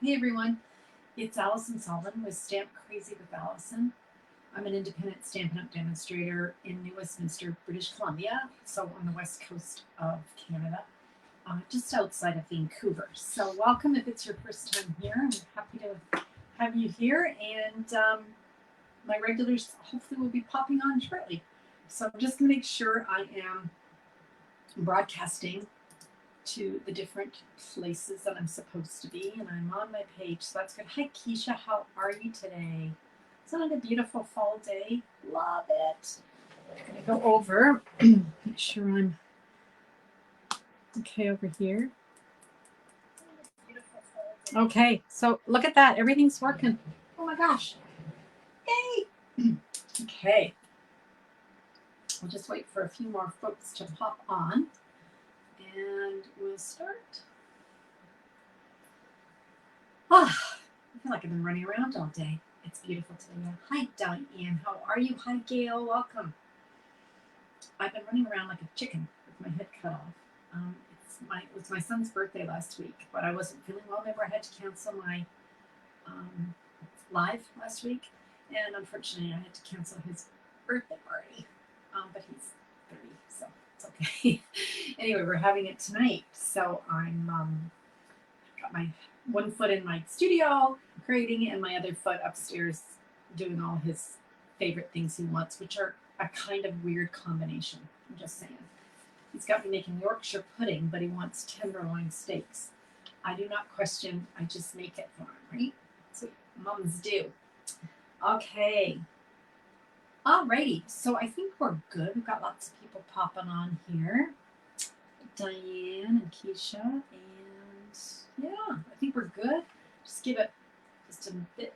Hey everyone, it's Alison with Stamp Crazy with Alison. I'm an independent Stampin' Up! Demonstrator in New Westminster, British Columbia, so on the west coast of Canada, just outside of Vancouver. So welcome if it's your first time here. I'm happy to have you here, and my regulars hopefully will be popping on shortly. So I'm just going to make sure I am broadcasting to the different places that I'm supposed to be, and I'm on my page, so that's good. Hi Keisha, how are you today? Isn't it a beautiful fall day? Love it. I'm gonna go over, make sure I'm okay over here. Okay, so look at that, everything's working. Oh my gosh, yay. Okay, we'll just wait for a few more folks to pop on and we'll start. I feel like I've been running around all day. It's beautiful today. Hi, Diane. How are you? Hi, Gail. Welcome. I've been running around like a chicken with my head cut off. It was my son's birthday last week, but I wasn't feeling well. Remember, I had to cancel my live last week, and unfortunately, I had to cancel his birthday party. But he's 30, so it's okay. Anyway, we're having it tonight, so I'm got my one foot in my studio creating and my other foot upstairs doing all his favorite things he wants, which are a kind of weird combination. I'm just saying. He's got me making Yorkshire pudding, but he wants tenderloin steaks. I do not question, I just make it for him, right? That's what mums do. Okay. Alrighty, so I think we're good. We've got lots of people popping on here. Diane and Keisha, and yeah, I think we're good. Just give it just a bit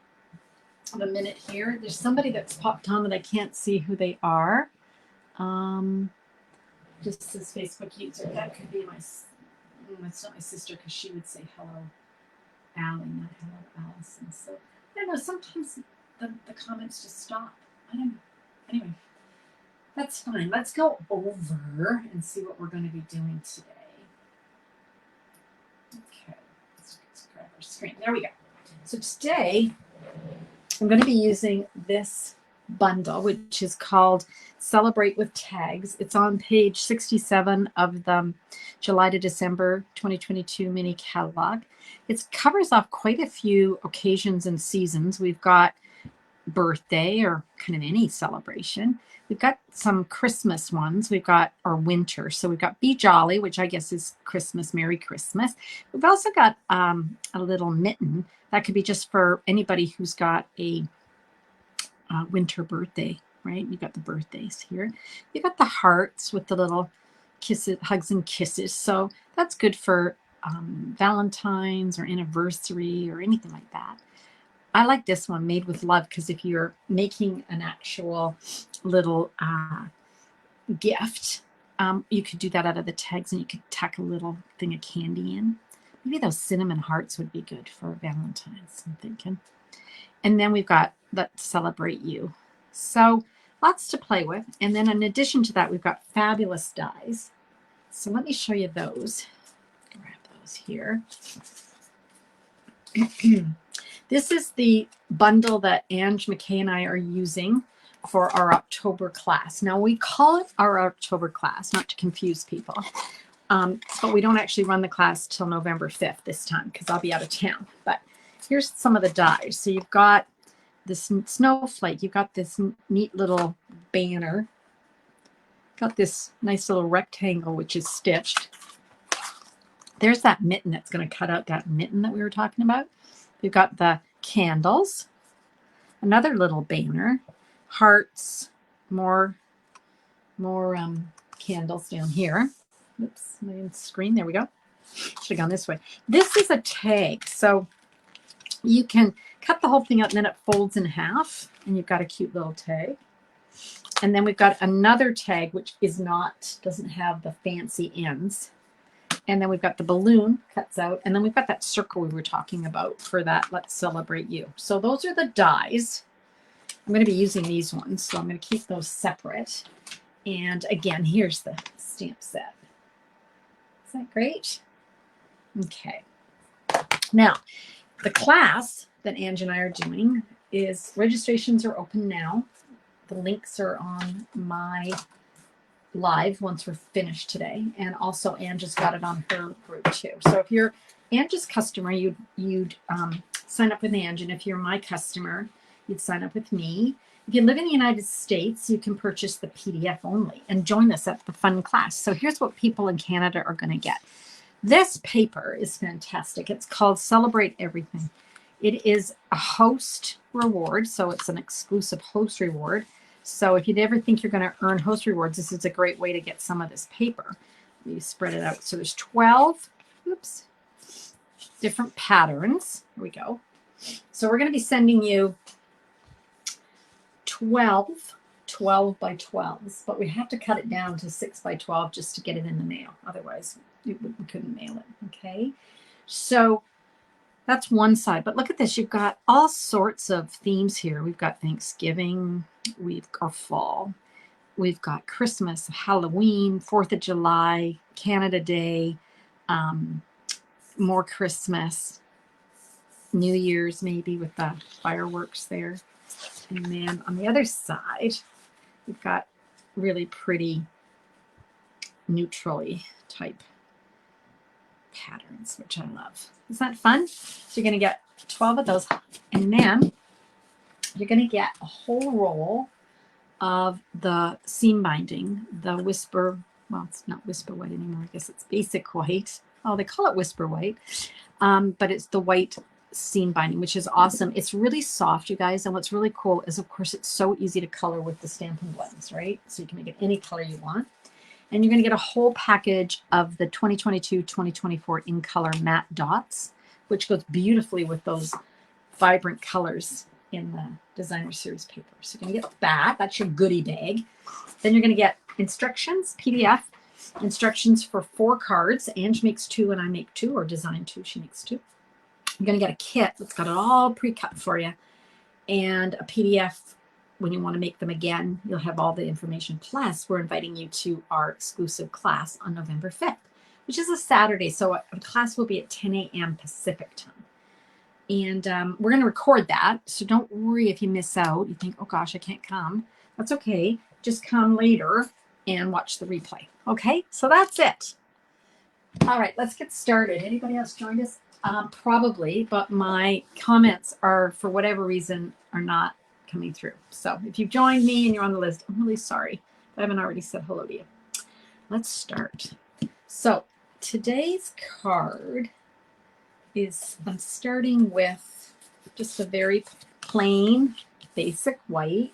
of a minute here. There's somebody that's popped on that I can't see who they are. Just this Facebook user. That could be it's not my sister because she would say hello, Allie, not hello, Alison. So I don't know. Sometimes the comments just stop. I don't know. Anyway, that's fine. Let's go over and see what we're going to be doing today. Okay, let's grab our screen. There we go. So today, I'm going to be using this bundle, which is called Celebrate with Tags. It's on page 67 of the July to December 2022 mini catalog. It covers off quite a few occasions and seasons. We've got birthday or kind of any celebration. We've got some Christmas ones. We've got our winter. So we've got Be Jolly, which I guess is Christmas, Merry Christmas. We've also got a little mitten. That could be just for anybody who's got a winter birthday, right? You've got the birthdays here. You've got the hearts with the little kisses, hugs and kisses. So that's good for Valentine's or anniversary or anything like that. I like this one, Made with Love, because if you're making an actual little gift, you could do that out of the tags and you could tuck a little thing of candy in. Maybe those cinnamon hearts would be good for Valentine's, I'm thinking. And then we've got Let's Celebrate You. So lots to play with. And then in addition to that, we've got fabulous dies. So let me show you those. Grab those here. This is the bundle that Ange McKay and I are using for our October class. Now, we call it our October class, not to confuse people, but we don't actually run the class till November 5th this time because I'll be out of town. But here's some of the dies. So you've got this snowflake. You've got this neat little banner. Got this nice little rectangle, which is stitched. There's that mitten that's going to cut out that mitten that we were talking about. We've got the candles, another little banner, hearts, more candles down here. Oops, my screen. There we go. Should have gone this way. This is a tag, so you can cut the whole thing out and then it folds in half, and you've got a cute little tag. And then we've got another tag which doesn't have the fancy ends. And then we've got the balloon cuts out. And then we've got that circle we were talking about for that Let's Celebrate You. So those are the dies. I'm going to be using these ones, so I'm going to keep those separate. And again, here's the stamp set. Is that great? Okay. Now, the class that Angie and I are doing is registrations are open now. The links are on my live once we're finished today, and also Anne just got it on her group too. So if you're Angie's customer, you'd sign up with Angie, and if you're my customer, you'd sign up with me. If you live in the United States, you can purchase the PDF only and join us at the fun class. So here's what people in Canada are going to get. This paper is fantastic. It's called Celebrate Everything. It is a host reward, so it's an exclusive host reward. So if you ever think you're going to earn host rewards, this is a great way to get some of this paper. You spread it out. So there's 12 different patterns. Here we go. So we're going to be sending you 12 by 12s, but we have to cut it down to 6 by 12 just to get it in the mail. Otherwise, we couldn't mail it. Okay. So that's one side. But look at this. You've got all sorts of themes here. We've got Thanksgiving. We've got fall. We've got Christmas, Halloween, 4th of July, Canada Day, more Christmas, New Year's maybe with the fireworks there. And then on the other side, we've got really pretty neutrally type patterns, which I love. Isn't that fun? So you're going to get 12 of those. And then you're going to get a whole roll of the seam binding, the Whisper, well, it's not Whisper White anymore. I guess it's Basic White. Oh, they call it Whisper White. But it's the white seam binding, which is awesome. It's really soft, you guys. And what's really cool is, of course, it's so easy to color with the Stampin' Blends, right? So you can make it any color you want. And you're going to get a whole package of the 2022-2024 in color matte dots, which goes beautifully with those vibrant colors in the designer series paper. So you're going to get that. That's your goodie bag. Then you're going to get instructions, PDF, instructions for 4 cards. Ange makes 2 and I make 2, or design 2. She makes 2. You're going to get a kit that's got it all pre-cut for you, and a PDF. When you want to make them again, you'll have all the information. Plus, we're inviting you to our exclusive class on November 5th, which is a Saturday. So the class will be at 10 a.m. Pacific time. And we're going to record that. So don't worry if you miss out. You think, oh gosh, I can't come. That's okay. Just come later and watch the replay. Okay, so that's it. All right, let's get started. Anybody else joined us? Probably, but my comments are, for whatever reason, are not coming through. So if you've joined me and you're on the list, I'm really sorry. I haven't already said hello to you. Let's start. So today's card is, I'm starting with just a very plain, basic white.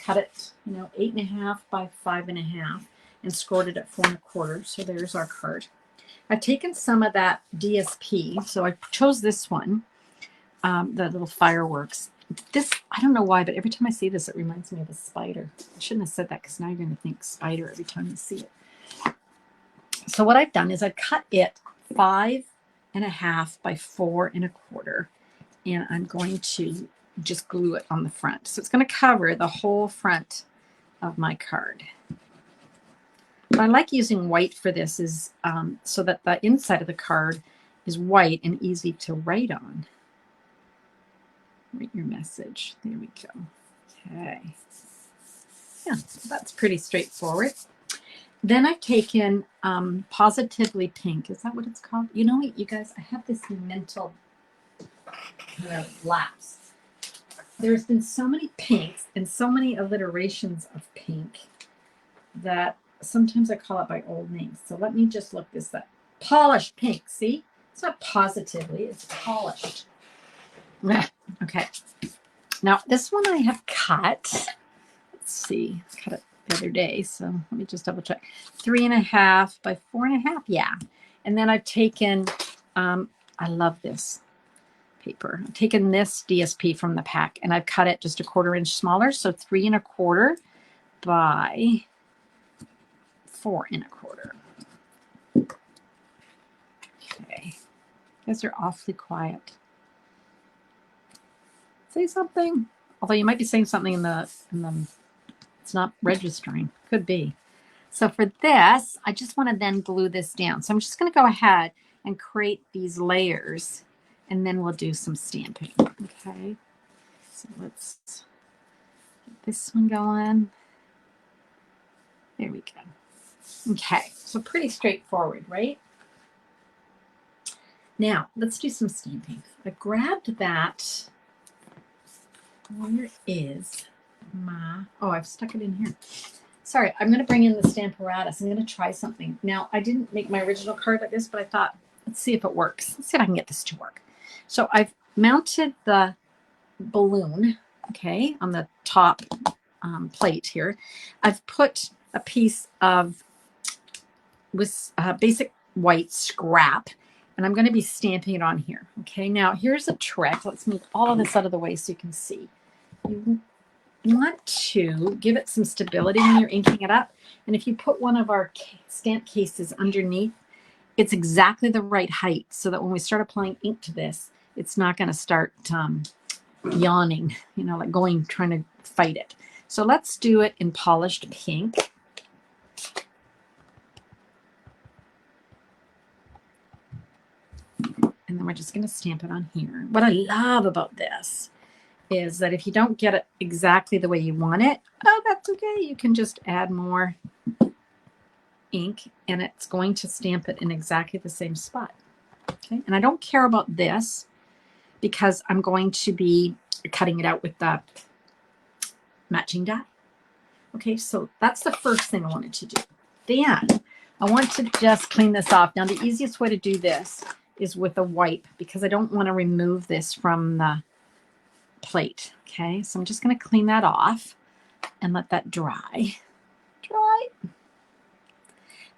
Cut it, 8.5 by 5.5 and scored it at 4 1/4. So there's our card. I've taken some of that DSP. So I chose this one, the little fireworks. This, I don't know why, but every time I see this, it reminds me of a spider. I shouldn't have said that, because now you're going to think spider every time you see it. So what I've done is I've cut it 5.5 by 4 1/4, and I'm going to just glue it on the front. So it's going to cover the whole front of my card. What I like using white for this is so that the inside of the card is white and easy to write on. Write your message. There we go. Okay. Yeah, that's pretty straightforward. Then I've taken Positively Pink. Is that what it's called? You know what, you guys? I have this mental kind of lapse. There's been so many pinks and so many alliterations of pink that sometimes I call it by old names. So let me just look this up. Polished pink. See? It's not positively. It's polished. Okay. Now, this one I have cut. Let's see. I cut it the other day. So let me just double check. 3.5 by 4.5. Yeah. And then I've taken, I love this paper. I've taken this DSP from the pack and I've cut it just 1/4 inch smaller. So 3 1/4 by 4 1/4. Okay. You guys are awfully quiet. Say something. Although you might be saying something in the it's not registering. Could be. So for this, I just want to then glue this down. So I'm just going to go ahead and create these layers and then we'll do some stamping. Okay, so let's get this one going. There we go. Okay, so pretty straightforward, right? Now, let's do some stamping. I grabbed that. Where is my, oh, I've stuck it in here. Sorry, I'm going to bring in the Stamparatus. I'm going to try something. Now, I didn't make my original card like this, but I thought, let's see if it works. Let's see if I can get this to work. So I've mounted the balloon, okay, on the top plate here. I've put a piece of basic white scrap, and I'm going to be stamping it on here. Okay, now here's a trick. Let's move all of this out of the way so you can see. You want to give it some stability when you're inking it up. And if you put one of our stamp cases underneath, it's exactly the right height so that when we start applying ink to this, it's not going to start yawning, you know, like trying to fight it. So let's do it in polished pink. And then we're just going to stamp it on here. What I love about this is that if you don't get it exactly the way you want it, oh, that's okay. You can just add more ink and it's going to stamp it in exactly the same spot. Okay, and I don't care about this because I'm going to be cutting it out with the matching die. Okay, so that's the first thing I wanted to do. Then I want to just clean this off. Now, the easiest way to do this is with a wipe because I don't want to remove this from the plate. Okay, so I'm just going to clean that off and let that dry.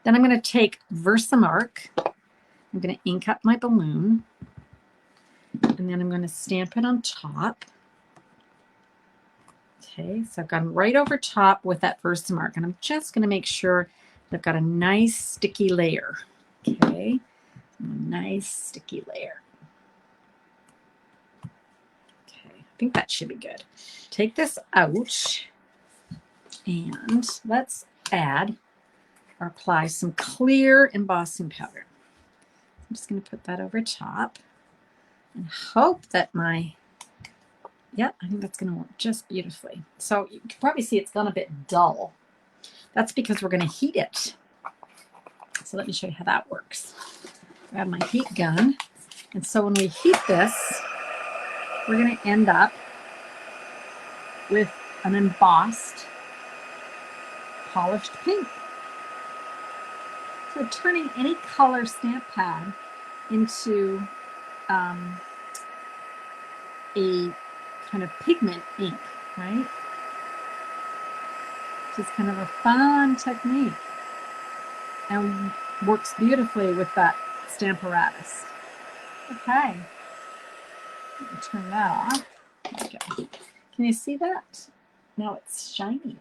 Then I'm going to take Versamark. I'm going to ink up my balloon, and then I'm going to stamp it on top. Okay, so I've gone right over top with that Versamark, and I'm just going to make sure that I've got a nice sticky layer. Okay, a nice sticky layer. Okay, I think that should be good. Take this out, and let's add or apply some clear embossing powder. I'm just going to put that over top and hope that yeah, I think that's going to work just beautifully. So you can probably see it's gone a bit dull. That's because we're going to heat it. So let me show you how that works. Grab my heat gun. And so when we heat this, we're going to end up with an embossed polished pink. So turning any color stamp pad into a kind of pigment ink, right? Which is kind of a fun technique and works beautifully with that Stamparatus. Okay, turn that off. Okay. Can you see that? Now it's shiny.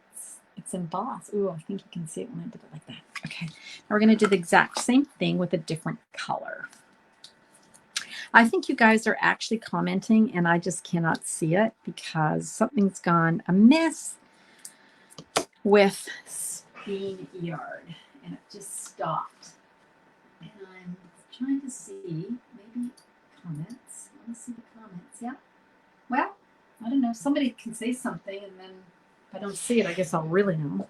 It's embossed. Ooh, I think you can see it when I did it like that. Okay, now we're going to do the exact same thing with a different color. I think you guys are actually commenting and I just cannot see it because something's gone amiss with Bean Yard and it just stopped. And I'm trying to see, maybe comments. I want to see the comments. Yeah. Well, I don't know. Somebody can say something and then if I don't see it, I guess I'll really know.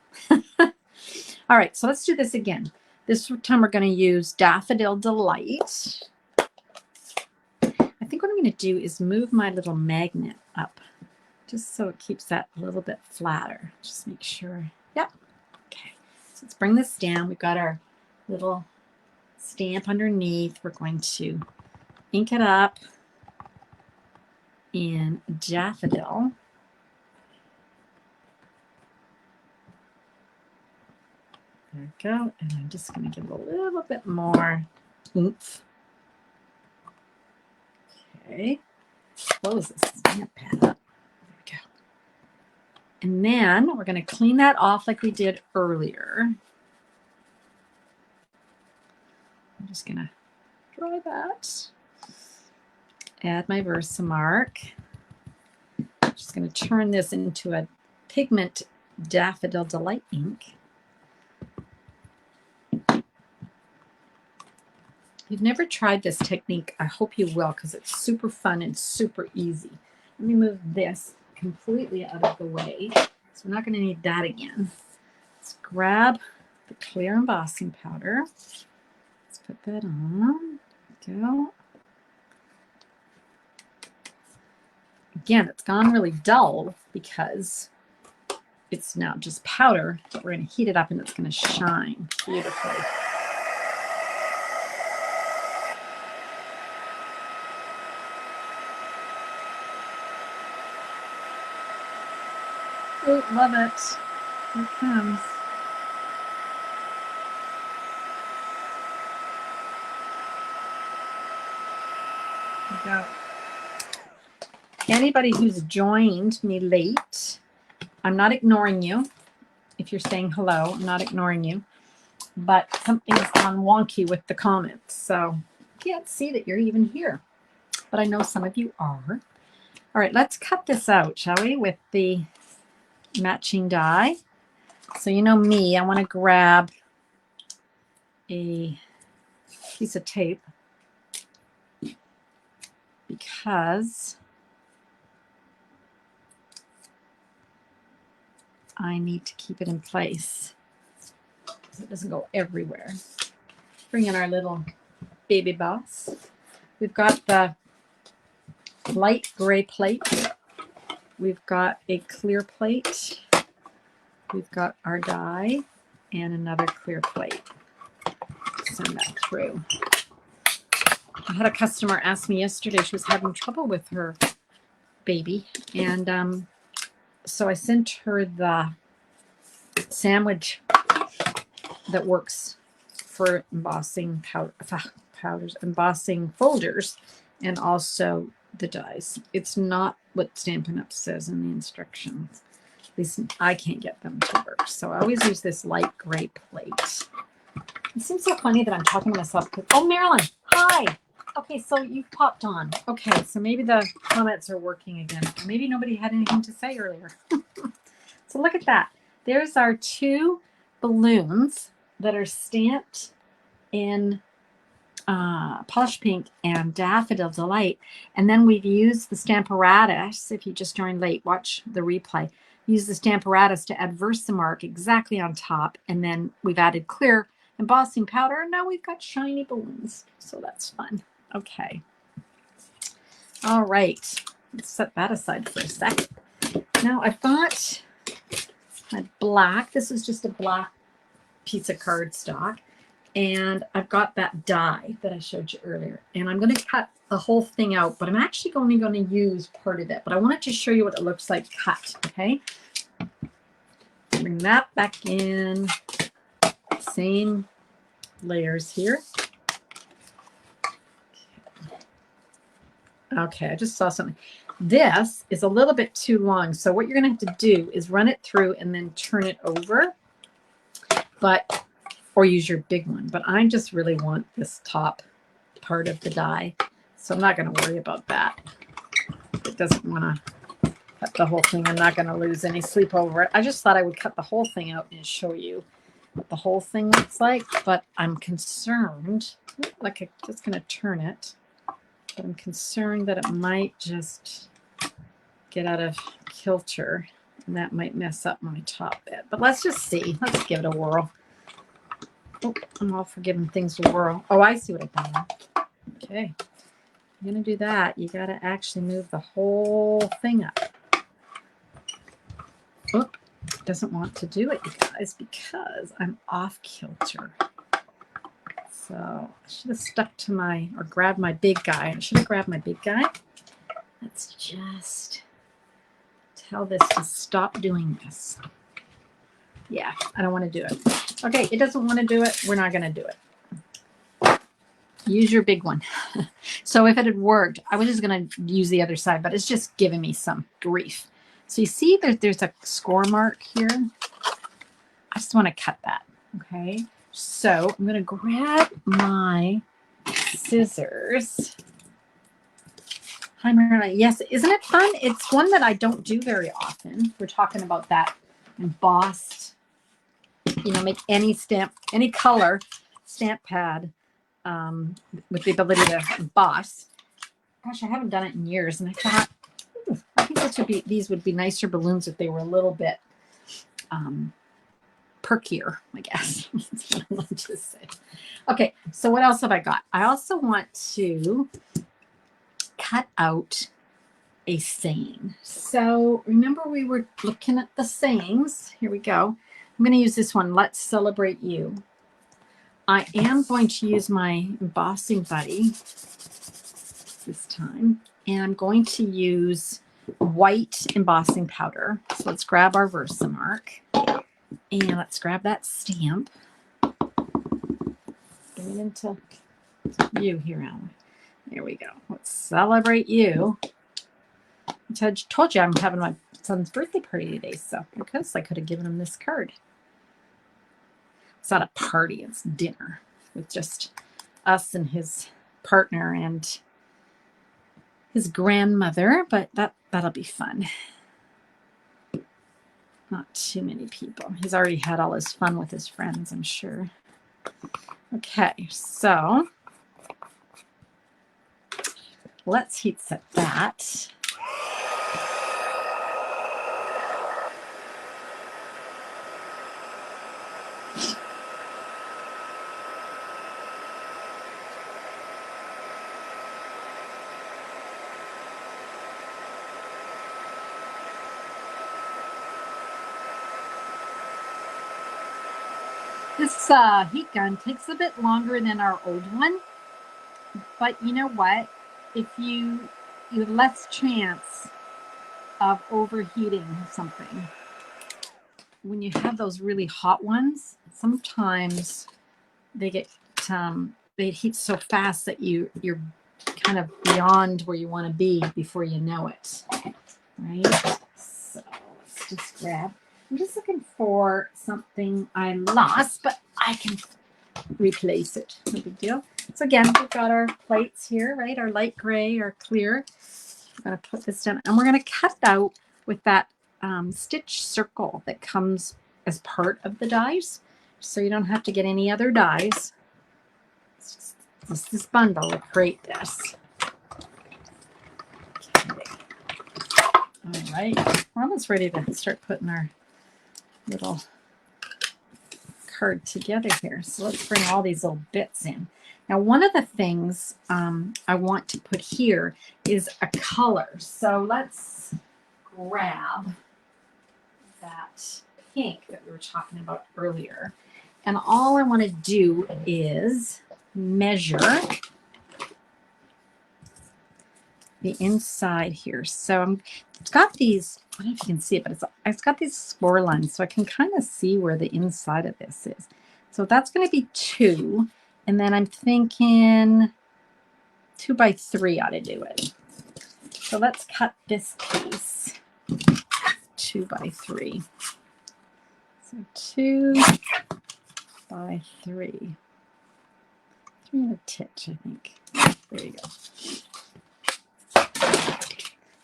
All right, so let's do this again. This time we're going to use Daffodil Delight. I think what I'm going to do is move my little magnet up just so it keeps that a little bit flatter. Just make sure. Yep. Okay, so let's bring this down. We've got our little stamp underneath. We're going to ink it up in Daffodil. There we go. And I'm just going to give it a little bit more oomph. Okay. Close the stamp pad up. There we go. And then we're going to clean that off like we did earlier. I'm just going to dry that. Add my Versamark. I'm just going to turn this into a pigment Daffodil Delight ink. If you've never tried this technique, I hope you will, because it's super fun and super easy. Let me move this completely out of the way. So we're not going to need that again. Let's grab the clear embossing powder. Let's put that on. There we go. Again, it's gone really dull because it's now just powder, but we're going to heat it up and it's going to shine beautifully. Oh, love it. Here it comes. There we go. Anybody who's joined me late, I'm not ignoring you. If you're saying hello, I'm not ignoring you. But something's gone wonky with the comments, so I can't see that you're even here. But I know some of you are. All right, let's cut this out, shall we, with the matching die. So you know me, I want to grab a piece of tape because I need to keep it in place so it doesn't go everywhere. Bring in our little baby boss. We've got the light gray plate. We've got a clear plate. We've got our die and another clear plate. Send that through. I had a customer ask me yesterday, she was having trouble with her baby, and so I sent her the sandwich that works for embossing powders, embossing folders, and also the dies. It's not what Stampin' Up! Says in the instructions. At least I can't get them to work. So I always use this light gray plate. It seems so funny that I'm talking to myself. Oh, Marilyn, hi. Okay, so you've popped on. Okay, so maybe the comments are working again. Maybe nobody had anything to say earlier. So look at that. There's our 2 balloons that are stamped in Polish Pink and Daffodil Delight. And then we've used the Stamparatus. If you just joined late, watch the replay. Use the Stamparatus to add Versamark exactly on top. And then we've added clear embossing powder. And now we've got shiny balloons. So that's fun. Okay. All right. Let's set that aside for a second. Now I've got my black. This is just a black piece of cardstock. And I've got that die that I showed you earlier. And I'm going to cut the whole thing out, but I'm actually only going to use part of it. But I wanted to show you what it looks like cut, okay? Bring that back in. Same layers here. Okay, I just saw something. This is a little bit too long. So what you're going to have to do is run it through and then turn it over. Or use your big one. But I just really want this top part of the die. So I'm not going to worry about that. It doesn't want to cut the whole thing. I'm not going to lose any sleep over it. I just thought I would cut the whole thing out and show you what the whole thing looks like. But I'm concerned, like I'm just going to turn it. But I'm concerned that it might just get out of kilter. And that might mess up my top bit. But let's just see. Let's give it a whirl. Oh, I'm all for giving things a whirl. Oh, I see what I've done. Okay. You're going to do that. You got to actually move the whole thing up. Oh, it doesn't want to do it, you guys, because I'm off kilter. So I should have stuck to my, or grabbed my big guy. I should have grabbed my big guy. Let's just tell this to stop doing this. Yeah, I don't want to do it. Okay, it doesn't want to do it. We're not going to do it. Use your big one. So if it had worked, I was just going to use the other side, but it's just giving me some grief. So you see there's a score mark here. I just want to cut that. Okay, so I'm going to grab my scissors. Hi, Marilyn. Yes, isn't it fun? It's one that I don't do very often. We're talking about that embossed, you know, make any stamp, any color stamp pad with the ability to emboss. Gosh, I haven't done it in years, and I thought, I think these would be nicer balloons if they were a little bit perkier, I guess. That's what I want to say. Okay, so what else have I got? I also want to cut out a saying. So remember we were looking at the sayings. Here we go. I'm going to use this one. Let's celebrate you. I am going to use my embossing buddy this time, and I'm going to use white embossing powder. So let's grab our Versamark, and let's grab that stamp. Bring it into you here, Alan. There we go. Let's celebrate you. I told you I'm having my son's birthday party today, so because I could have given him this card. It's not a party, it's dinner with just us and his partner and his grandmother, but that'll be fun. Not too many people. He's already had all his fun with his friends, I'm sure. Okay, so let's heat set that. This heat gun takes a bit longer than our old one, but you know what? If you have less chance of overheating something. When you have those really hot ones, sometimes they get they heat so fast that you're kind of beyond where you want to be before you know it, right? So let's just grab. I'm just looking for something I lost, but I can replace it. No big deal. So again, we've got our plates here, right? Our light gray, our clear. I'm going to put this down, and we're going to cut out with that stitch circle that comes as part of the dies, so you don't have to get any other dies. This bundle will create this. Okay. All right, we're almost ready to start putting our little card together here. So let's bring all these little bits in. Now, one of the things I want to put here is a color. So let's grab that pink that we were talking about earlier. And all I want to do is measure the inside here. So it's got these, I don't know if you can see it, but it's got these score lines, so I can kind of see where the inside of this is. So that's going to be 2. And then I'm thinking 2 by 3 ought to do it. So let's cut this piece 2 by 3. So 2 by 3. 3 and a titch, I think. There you go.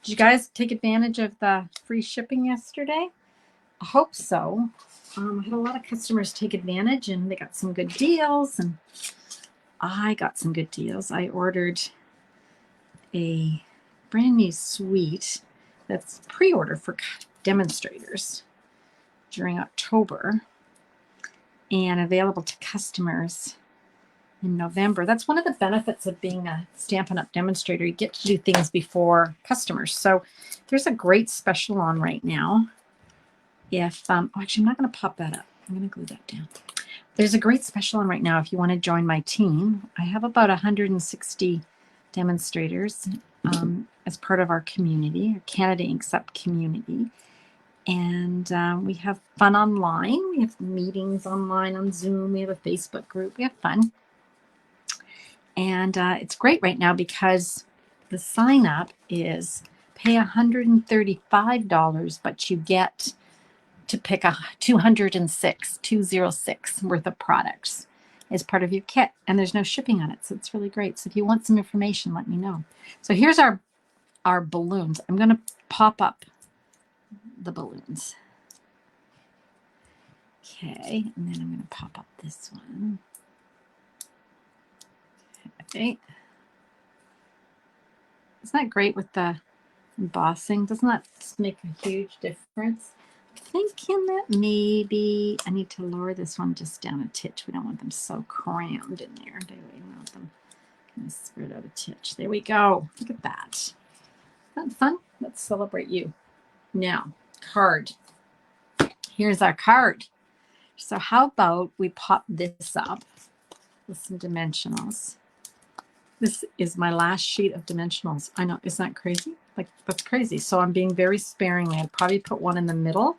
Did you guys take advantage of the free shipping yesterday? I hope so. I had a lot of customers take advantage, and they got some good deals, and I got some good deals. I ordered a brand new suite that's pre-order for demonstrators during October and available to customers in November. That's one of the benefits of being a Stampin' Up! Demonstrator. You get to do things before customers. So there's a great special on right now. If actually, I'm not going to pop that up. I'm going to glue that down. There's a great special on right now if you want to join my team. I have about 160 demonstrators as part of our community, our Canada Inks Up community. And we have fun online. We have meetings online on Zoom. We have a Facebook group. We have fun. And it's great right now because the sign up is pay $135, but you get to pick 206 worth of products as part of your kit. And there's no shipping on it. So it's really great. So if you want some information, let me know. So here's our balloons. I'm going to pop up the balloons. Okay. And then I'm going to pop up this one. Okay. Isn't that great with the embossing? Doesn't that make a huge difference? I'm thinking that maybe I need to lower this one just down a titch. We don't want them so crammed in there, do we? We want them kind of spread out a titch. There we go. Look at that. Isn't that fun? Let's celebrate you. Now, card. Here's our card. So how about we pop this up with some dimensionals. This is my last sheet of dimensionals. I know, isn't that crazy? Like, that's crazy. So I'm being very sparingly. I'd probably put one in the middle.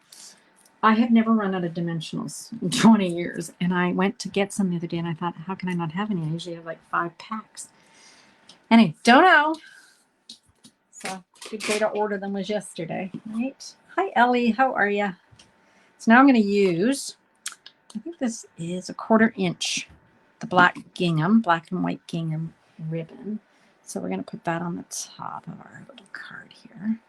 I have never run out of dimensionals in 20 years. And I went to get some the other day and I thought, how can I not have any? I usually have like 5 packs. Anyway, don't know. So good day to order them was yesterday, right? Hi, Ellie. How are you? So now I'm going to use, I think this is a 1/4 inch, the black gingham, black and white gingham ribbon. So we're going to put that on the top of our little card here.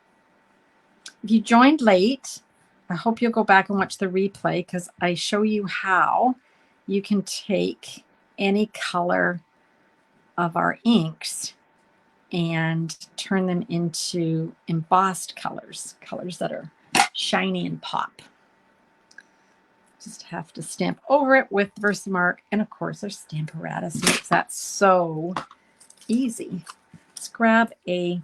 If you joined late, I hope you'll go back and watch the replay because I show you how you can take any color of our inks and turn them into embossed colors, colors that are shiny and pop. Just have to stamp over it with Versamark. And of course, our Stamparatus makes that so easy. Let's grab a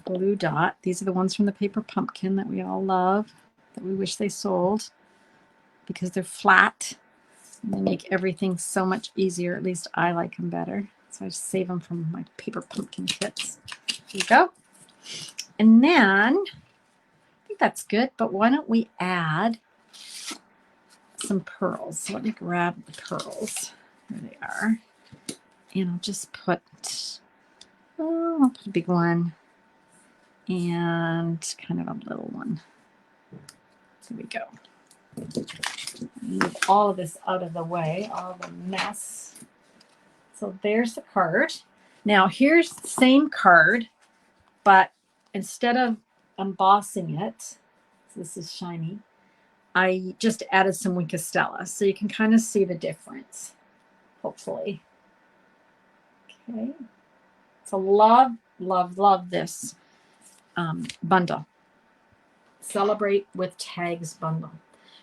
blue dot. These are the ones from the Paper Pumpkin that we all love, that we wish they sold because they're flat and they make everything so much easier. At least I like them better. So I just save them from my Paper Pumpkin kits. Here you go. And then I think that's good, but why don't we add some pearls? So let me grab the pearls. There they are. And I'll just put, I'll put a big one and kind of a little one. There we go. Move all of this out of the way, all the mess. So there's the card. Now here's the same card, but instead of embossing it, so this is shiny, I just added some Wink of Stella. So you can kind of see the difference, hopefully. Okay. So love, love, love this bundle. Celebrate with Tags bundle.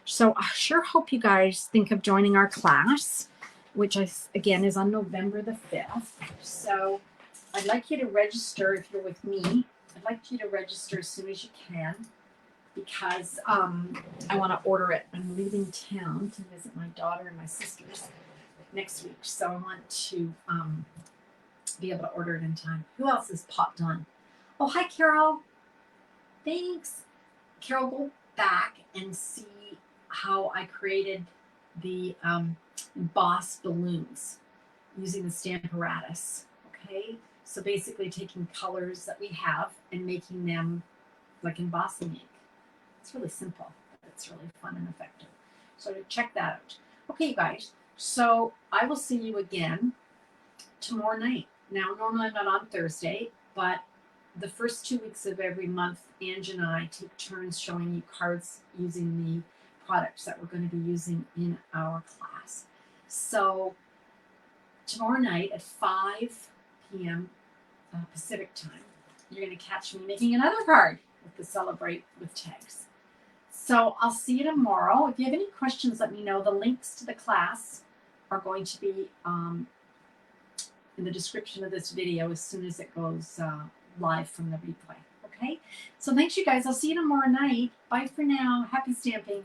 So I sure hope you guys think of joining our class, which again is on November the 5th. So I'd like you to register if you're with me. I'd like you to register as soon as you can because I want to order it. I'm leaving town to visit my daughter and my sisters next week. So I want to be able to order it in time. Who else has popped on? Oh, hi, Carol. Thanks. Carol, go back and see how I created the embossed balloons using the Stamparatus. Okay, so basically taking colors that we have and making them like embossing ink. It's really simple. It's really fun and effective. So check that out. Okay, you guys. So I will see you again tomorrow night. Now, normally I'm not on Thursday, but the first 2 weeks of every month, Ange and I take turns showing you cards using the products that we're going to be using in our class. So tomorrow night at 5 p.m. Pacific time, you're going to catch me making another card with the Celebrate with Tags. So I'll see you tomorrow. If you have any questions, let me know. The links to the class are going to be in the description of this video as soon as it goes live from the replay. Okay? So thanks, you guys. I'll see you tomorrow night. Bye for now. Happy stamping.